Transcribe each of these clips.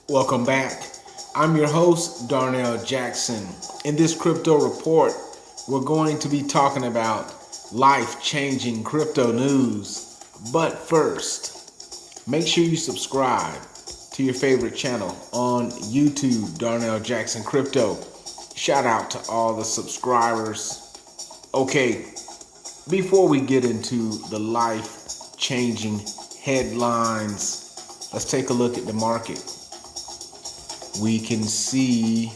Welcome back. I'm your host, Darnell Jackson. In this crypto report, we're going to be talking about life-changing crypto news. But first, make sure you subscribe to your favorite channel on YouTube, Darnell Jackson Crypto. Shout out to all the subscribers. Okay, before we get into the life-changing headlines, let's take a look at the market. We can see,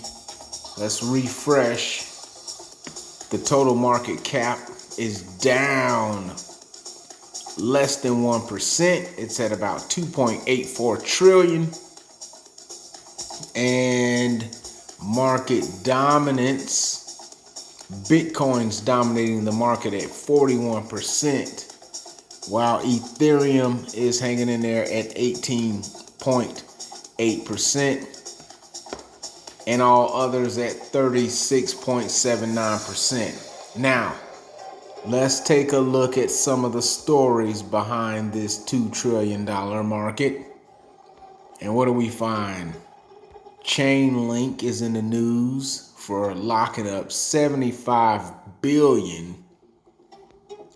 let's refresh, the total market cap is down less than 1%. It's at about 2.84 trillion. And market dominance, Bitcoin's dominating the market at 41%, while Ethereum is hanging in there at 18.8%. and all others at 36.79%. Now, let's take a look at some of the stories behind this $2 trillion market. And what do we find? Chainlink is in the news for locking up $75 billion.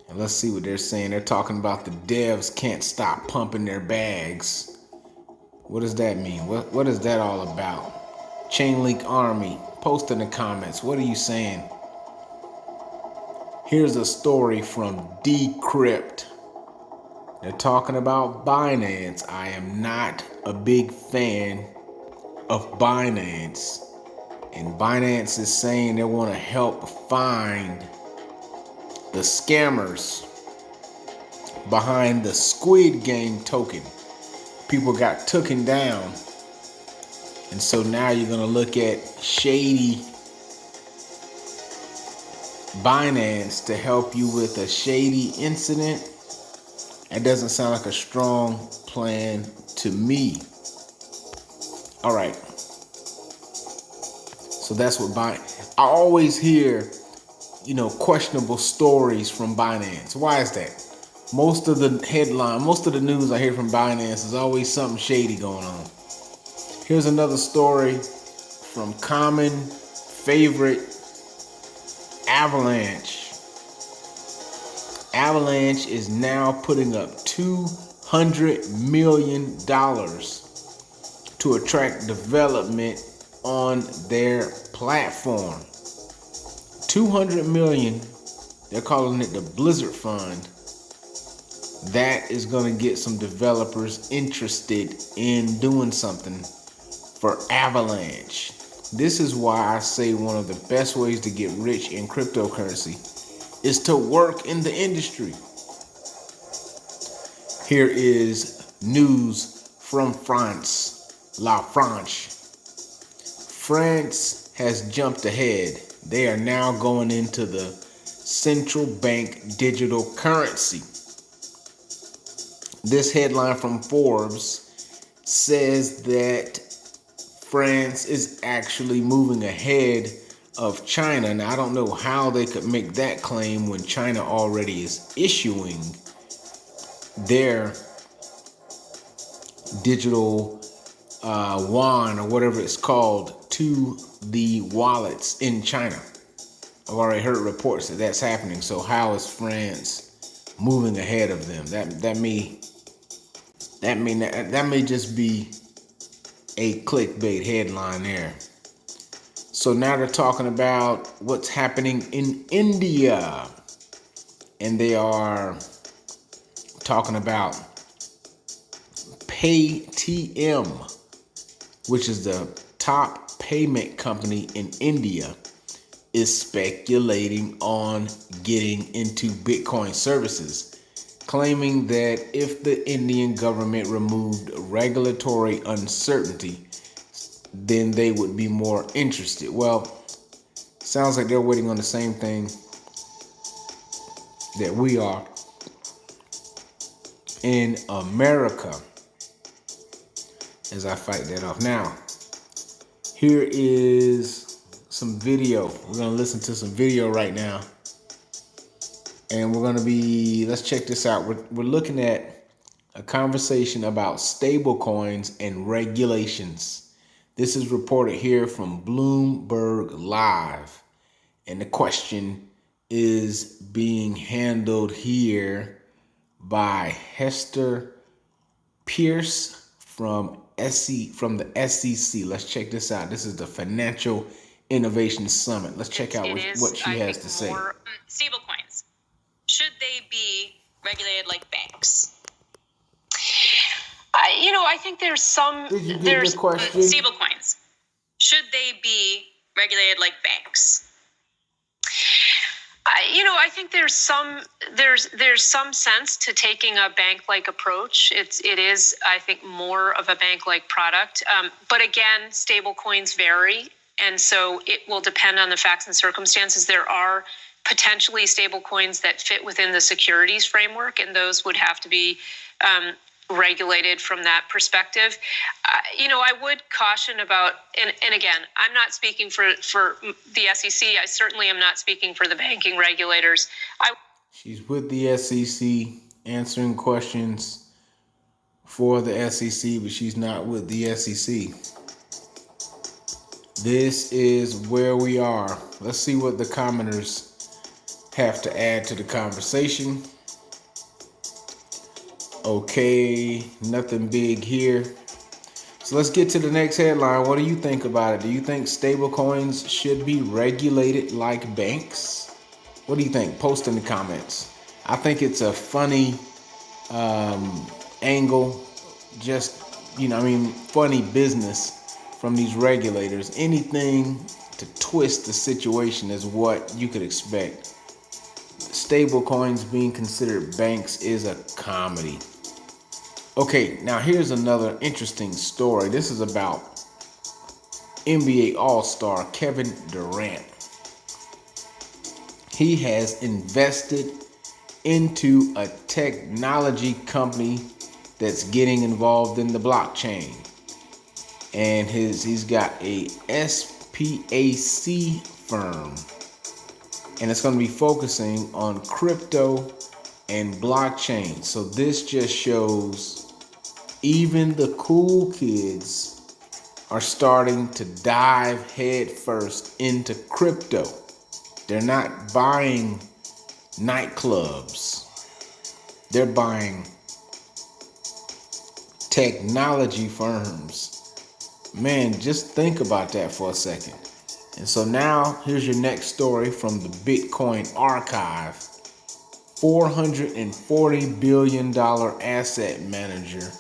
And let's see what they're saying. They're talking about the devs can't stop pumping their bags. What does that mean? What is that all about? Chainlink Army, post in the comments. What are you saying? Here's a story from Decrypt. They're talking about Binance. I am not a big fan of Binance. And Binance is saying they want to help find the scammers behind the Squid Game token. People got taken down. And so now you're going to look at shady Binance to help you with a shady incident. That doesn't sound like a strong plan to me. All right. So that's what Binance. I always hear, questionable stories from Binance. Why is that? Most of the news I hear from Binance is always something shady going on. Here's another story from common favorite Avalanche. Avalanche is now putting up $200 million to attract development on their platform. $200 million, they're calling it the Blizzard Fund. That is going to get some developers interested in doing something for Avalanche. This is why I say one of the best ways to get rich in cryptocurrency is to work in the industry. Here is news from France. La France. France has jumped ahead. They are now going into the central bank digital currency. This headline from Forbes says that France is actually moving ahead of China. Now, I don't know how they could make that claim when China already is issuing their digital yuan or whatever it's called to the wallets in China. I've already heard reports that that's happening. So how is France moving ahead of them? That may just be a clickbait headline there. So now they're talking about what's happening in India. And they are talking about Paytm, which is the top payment company in India, is speculating on getting into Bitcoin services, claiming that if the Indian government removed regulatory uncertainty, then they would be more interested. Well, sounds like they're waiting on the same thing that we are in America, as I fight that off. Now, here is some video. We're going to listen to some video right now. And we're going to let's check this out. We're looking at a conversation about stablecoins and regulations. This is reported here from Bloomberg Live. And the question is being handled here by Hester Pierce from the SEC. Let's check this out. This is the Financial Innovation Summit. Let's check out what she has to say. Stablecoins. Should they be regulated like banks? I think there's some. Did you get the question? Stablecoins. Should they be regulated like banks? I think there's some sense to taking a bank-like approach. It is, I think, more of a bank-like product. But again, stable coins vary, and so it will depend on the facts and circumstances. There are potentially stable coins that fit within the securities framework, and those would have to be regulated from that perspective. I would caution about, and again, I'm not speaking for the SEC. I certainly am not speaking for the banking regulators. She's with the SEC answering questions for the SEC, but she's not with the SEC. This is where we are. Let's see what the commenters have to add to the conversation. Okay, nothing big here. So let's get to the next headline. What do you think about it? Do you think stablecoins should be regulated like banks? What do you think? Post in the comments. I think it's a funny angle. Just, funny business from these regulators. Anything to twist the situation is what you could expect. Stablecoins being considered banks is a comedy. Okay, now here's another interesting story. This is about NBA All-Star Kevin Durant. He has invested into a technology company that's getting involved in the blockchain. And he's got a SPAC firm. And it's going to be focusing on crypto and blockchain. So this just shows even the cool kids are starting to dive head first into crypto. They're not buying nightclubs. They're buying technology firms. Man, just think about that for a second. And so now here's your next story from the Bitcoin archive. $440 billion asset manager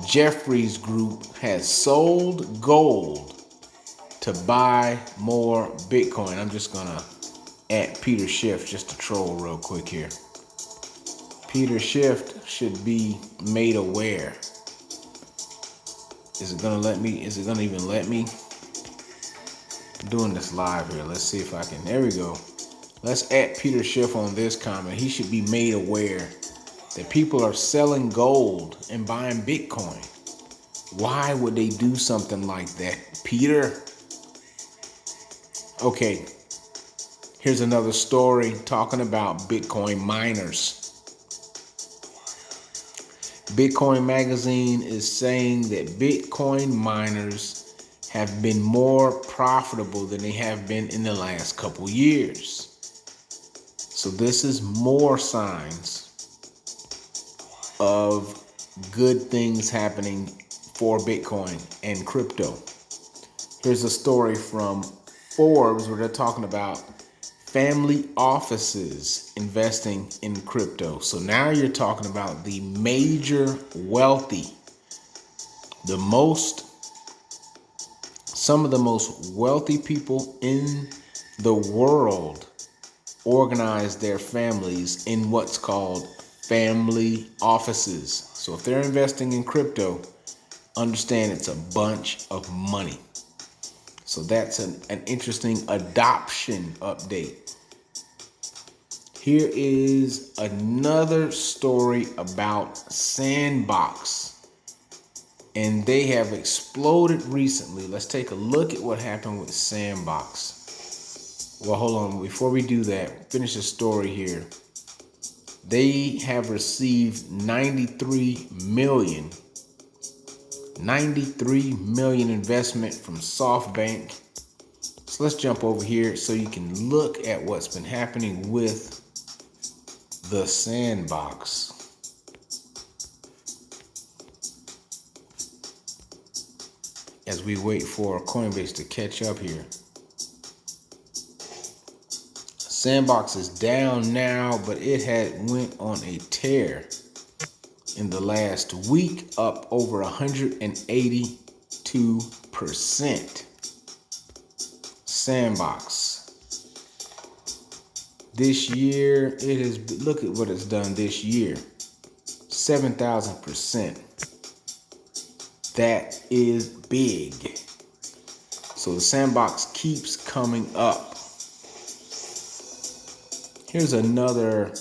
Jefferies Group has sold gold to buy more Bitcoin. I'm just gonna add Peter Schiff just to troll real quick here. Peter Schiff should be made aware. Is it gonna let me? Is it gonna even let me? I'm doing this live here. Let's see if I can. There we go. Let's add Peter Schiff on this comment. He should be made aware that people are selling gold and buying Bitcoin. Why would they do something like that, Peter? Okay, here's another story talking about Bitcoin miners. Bitcoin Magazine is saying that Bitcoin miners have been more profitable than they have been in the last couple years. So this is more signs of good things happening for Bitcoin and crypto. Here's a story from Forbes where they're talking about family offices investing in crypto. So now you're talking about the major wealthy, some of the most wealthy people in the world organize their families in what's called family offices. So if they're investing in crypto, understand it's a bunch of money. So that's an interesting adoption update. Here is another story about Sandbox. And they have exploded recently. Let's take a look at what happened with Sandbox. Well, hold on. Before we do that, finish the story here. They have received 93 million investment from SoftBank. So let's jump over here so you can look at what's been happening with the sandbox. As we wait for Coinbase to catch up here. Sandbox is down now, but it had went on a tear in the last week, up over 182%. Sandbox. This year, it has, look at what it's done this year. 7,000%. That is big. So the sandbox keeps coming up. Here's another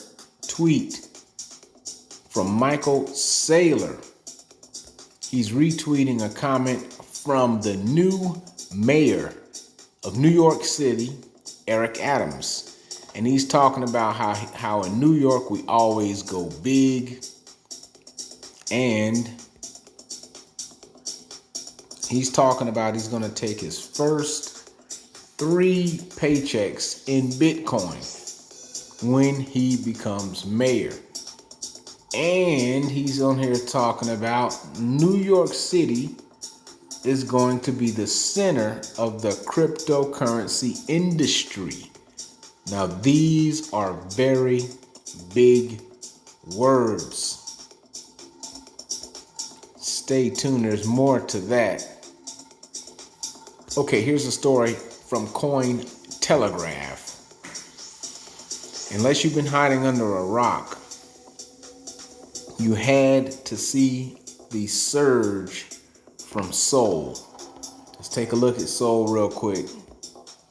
tweet from Michael Saylor. He's retweeting a comment from the new mayor of New York City, Eric Adams. And he's talking about how in New York we always go big. And he's talking about he's going to take his first 3 paychecks in Bitcoin when he becomes mayor. And he's on here talking about New York City is going to be the center of the cryptocurrency industry. Now, these are very big words. Stay tuned, there's more to that. Okay, here's a story from Cointelegraph. Unless you've been hiding under a rock, you had to see the surge from Sol. Let's take a look at Sol real quick.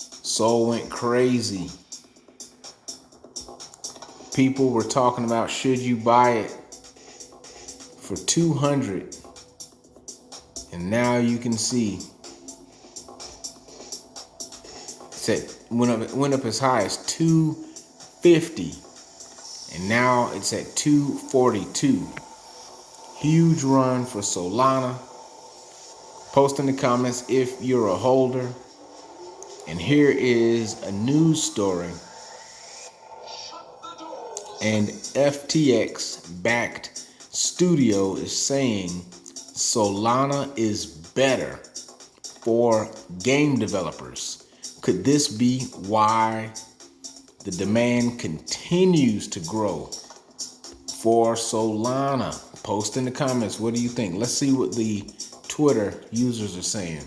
Sol went crazy. People were talking about should you buy it for 200, and now you can see it went up as high as 250, and now it's at 242. Huge run for Solana. Post in the comments if you're a holder. And here is a news story. And FTX backed studio is saying Solana is better for game developers. Could this be why the demand continues to grow for Solana? Post in the comments. What do you think? Let's see what the Twitter users are saying.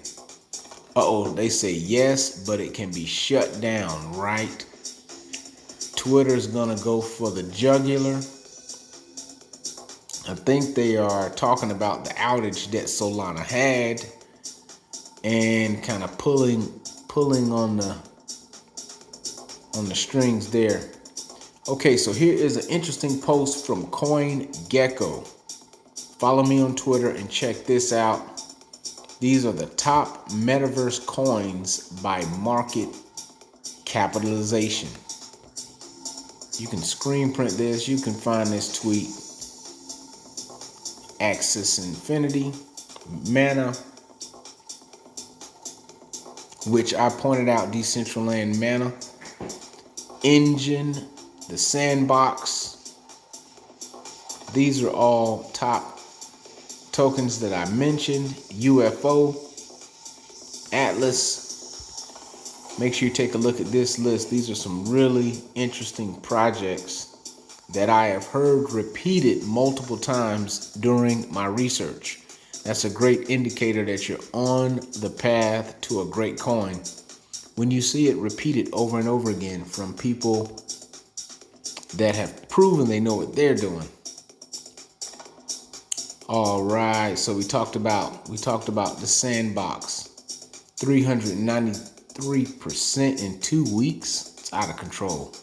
They say yes, but it can be shut down, right? Twitter's gonna go for the jugular. I think they are talking about the outage that Solana had and kind of pulling on the strings there. Okay, so here is an interesting post from CoinGecko. Follow me on Twitter and check this out. These are the top Metaverse coins by market capitalization. You can screen print this. You can find this tweet. Axis Infinity, Mana, which I pointed out, Decentraland Mana, Engine, the Sandbox. These are all top tokens that I mentioned. UFO, Atlas. Make sure you take a look at this list. These are some really interesting projects that I have heard repeated multiple times during my research. That's a great indicator that you're on the path to a great coin when you see it repeated over and over again from people that have proven they know what they're doing. All right, so we talked about the Sandbox, 393% in 2 weeks. It's out of control.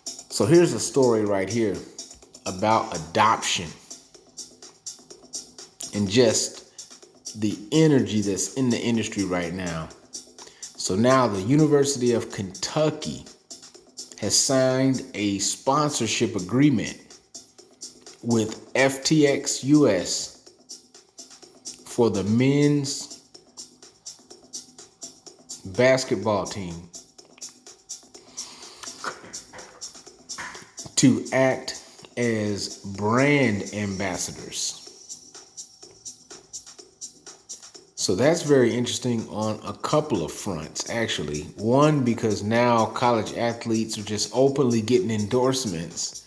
So here's a story right here about adoption and just the energy that's in the industry right now. So now the University of Kentucky has signed a sponsorship agreement with FTX US for the men's basketball team to act as brand ambassadors. So that's very interesting on a couple of fronts, actually. One, because now college athletes are just openly getting endorsements.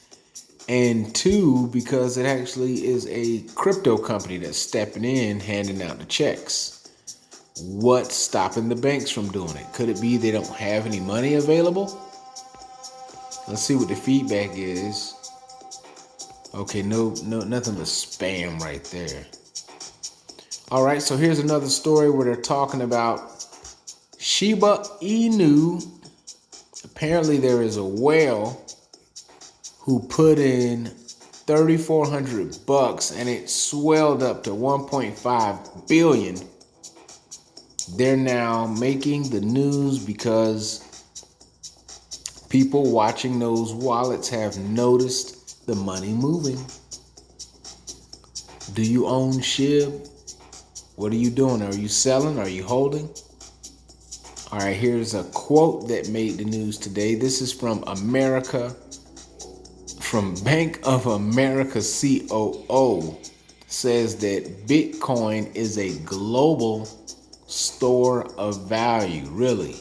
And two, because it actually is a crypto company that's stepping in, handing out the checks. What's stopping the banks from doing it? Could it be they don't have any money available? Let's see what the feedback is. Okay, no, nothing but spam right there. All right, so here's another story where they're talking about Shiba Inu. Apparently there is a whale who put in $3,400 and it swelled up to 1.5 billion. They're now making the news because people watching those wallets have noticed the money moving. Do you own SHIB? What are you doing? Are you selling? Are you holding? All right, here's a quote that made the news today. This is from Bank of America COO. Says that Bitcoin is a global store of value, really.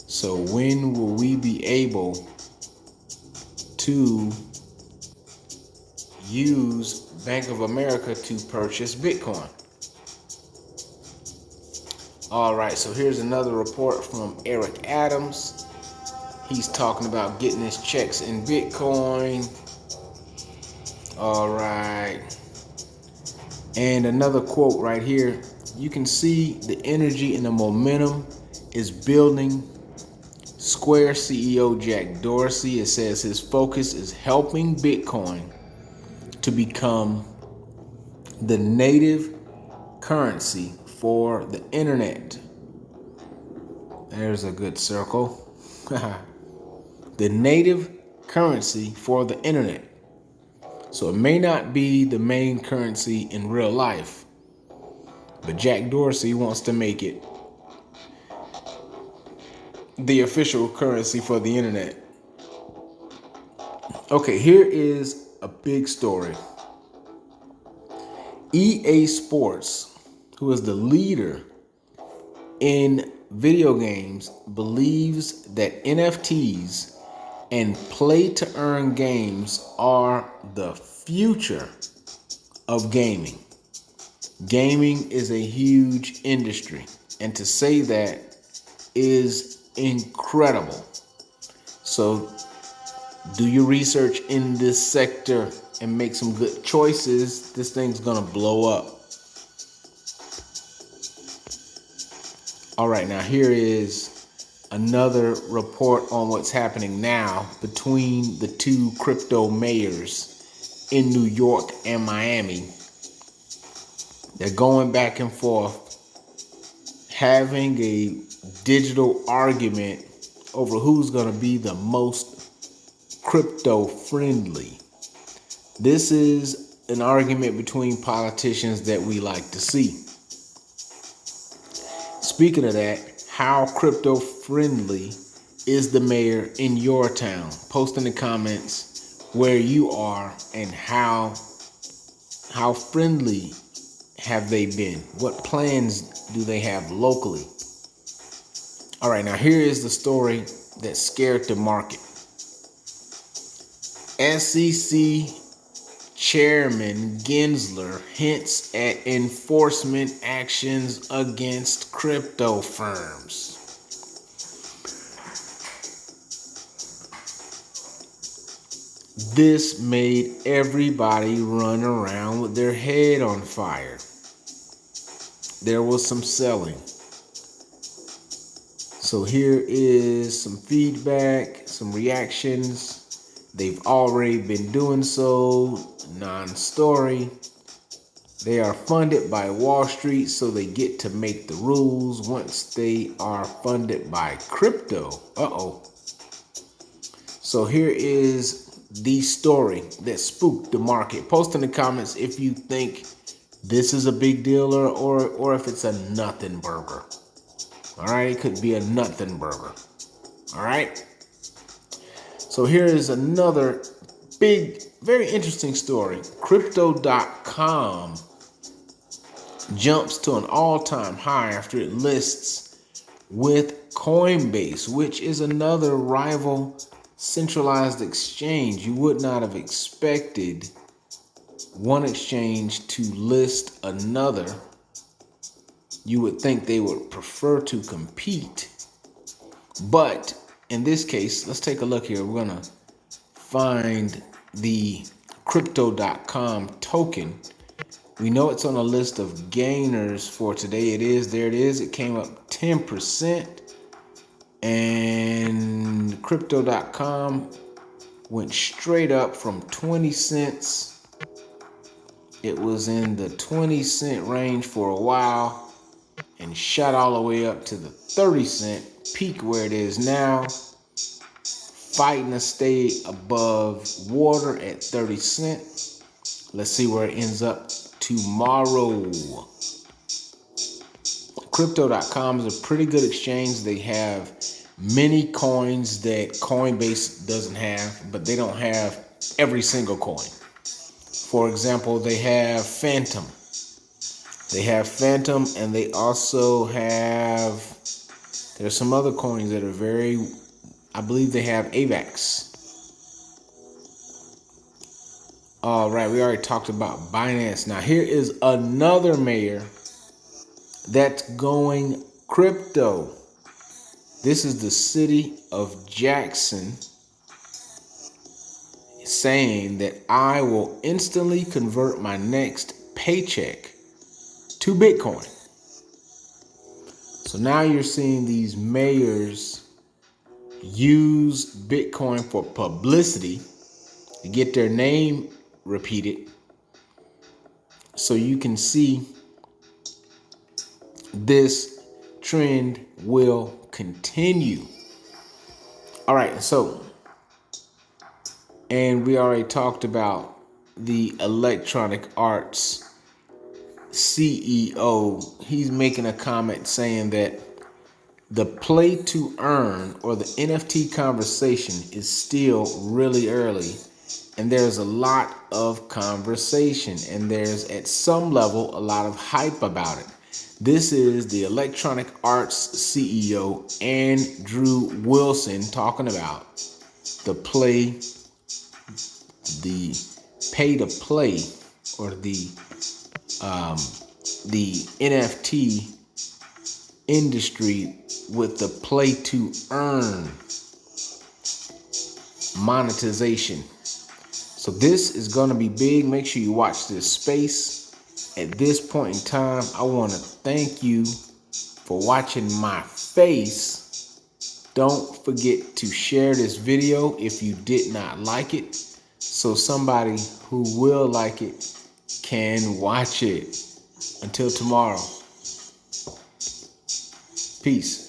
So when will we be able to use Bank of America to purchase Bitcoin? All right, so here's another report from Eric Adams. He's talking about getting his checks in Bitcoin. All right. And another quote right here. You can see the energy and the momentum is building. Square CEO Jack Dorsey, it says his focus is helping Bitcoin to become the native currency for the internet. There's a good circle. The native currency for the internet. So it may not be the main currency in real life, but Jack Dorsey wants to make it the official currency for the internet. Okay, here is a big story. EA Sports, who is the leader in video games, believes that NFTs and play-to-earn games are the future of gaming. Gaming is a huge industry, and to say that is incredible. So do your research in this sector and make some good choices. This thing's gonna blow up. All right, now here is another report on what's happening now between the two crypto mayors in New York and Miami. They're going back and forth, having a digital argument over who's going to be the most crypto friendly. This is an argument between politicians that we like to see. Speaking of that, how crypto friendly is the mayor in your town? Post in the comments where you are and how friendly have they been? What plans do they have locally? All right, now here is the story that scared the market. SEC Chairman Gensler hints at enforcement actions against crypto firms. This made everybody run around with their head on fire. There was some selling. So here is some feedback, some reactions. They've already been doing so. Non-story. They are funded by Wall Street, so they get to make the rules. Once they are funded by crypto, So here is the story that spooked the market. Post in the comments if you think this is a big deal or if it's a nothing burger. All right, it could be a nothing burger. All right. So here is another big, very interesting story. Crypto.com jumps to an all-time high after it lists with Coinbase, which is another rival centralized exchange. You would not have expected one exchange to list another. You would think they would prefer to compete. But in this case, let's take a look here. We're going to find the Crypto.com token. We know it's on a list of gainers for today. It is. There it is. It came up 10%. And Crypto.com went straight up from 20 cents. It was in the 20-cent range for a while and shot all the way up to the 30-cent peak where it is now, fighting to stay above water at 30 cents. Let's see where it ends up tomorrow. Crypto.com is a pretty good exchange. They have many coins that Coinbase doesn't have, but they don't have every single coin. For example, they have Phantom. And they also have, there's some other coins that are I believe they have AVAX. All right, we already talked about Binance. Now here is another mayor that's going crypto. This is the city of Jackson saying that I will instantly convert my next paycheck to Bitcoin. So now you're seeing these mayors use Bitcoin for publicity to get their name repeated. So you can see this trend will continue. All right, and we already talked about the Electronic Arts CEO. He's making a comment saying that the play to earn or the NFT conversation is still really early, and there's a lot of conversation, and there's at some level a lot of hype about it. This is the Electronic Arts CEO, Andrew Wilson, talking about the pay to play, or the NFT industry with the play to earn monetization. So this is going to be big. Make sure you watch this space. At this point in time, I want to thank you for watching my face. Don't forget to share this video if you did not like it, so somebody who will like it can watch it. Until tomorrow. Peace.